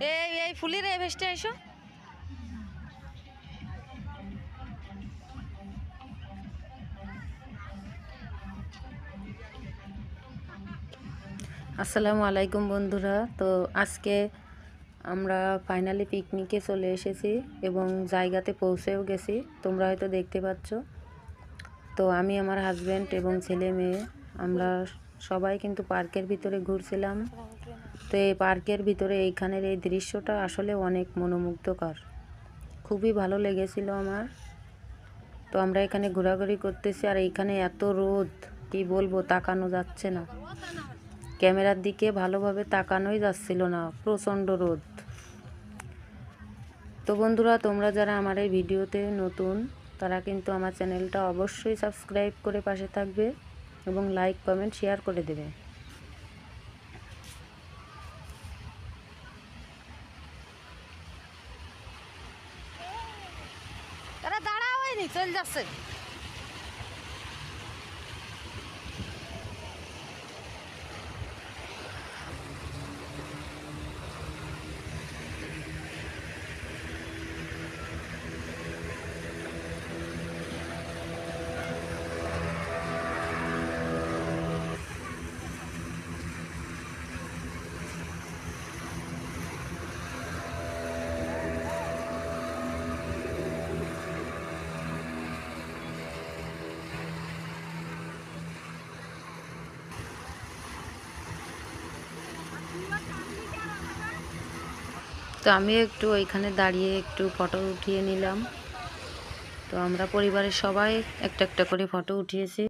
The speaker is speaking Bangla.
এই ফুলির এই ভেস্টে এসো। আসসালামু আলাইকুম বন্ধুরা। তো আজকে আমরা ফাইনালি পিকনিকে চলে এসেছি এবং জায়গাতে পৌঁছেও গেছি, তোমরা হয়তো দেখতে পাচ্ছ। তো আমি, আমার হাজব্যান্ড এবং ছেলে মেয়ে আমরা সবাই কিন্তু পার্কের ভিতরে ঘুরছিলাম। তো এই পার্কের ভিতরে এইখানের এই দৃশ্যটা আসলে অনেক মনোমুগ্ধকর, খুবই ভালো লেগেছিল আমার। তো আমরা এখানে ঘোরাঘুরি করতেছি আর এইখানে এত রোদ, কি বলবো, তাকানো যাচ্ছে না, ক্যামেরার দিকে ভালোভাবে তাকানোই যাচ্ছিল না, প্রচণ্ড রোদ। তো বন্ধুরা, তোমরা যারা আমার এই ভিডিওতে নতুন তারা কিন্তু আমার চ্যানেলটা অবশ্যই সাবস্ক্রাইব করে পাশে থাকবে এবং লাইক কমেন্ট শেয়ার করে দেবে। তারা দাঁড়া হয়নি, চল যাচ্ছে। তো আমি একটু ওইখানে দাঁড়িয়ে একটু ফটো উঠিয়ে নিলাম। তো আমরা পরিবারের সবাই একটা একটা করে ফটো উঠিয়েছি।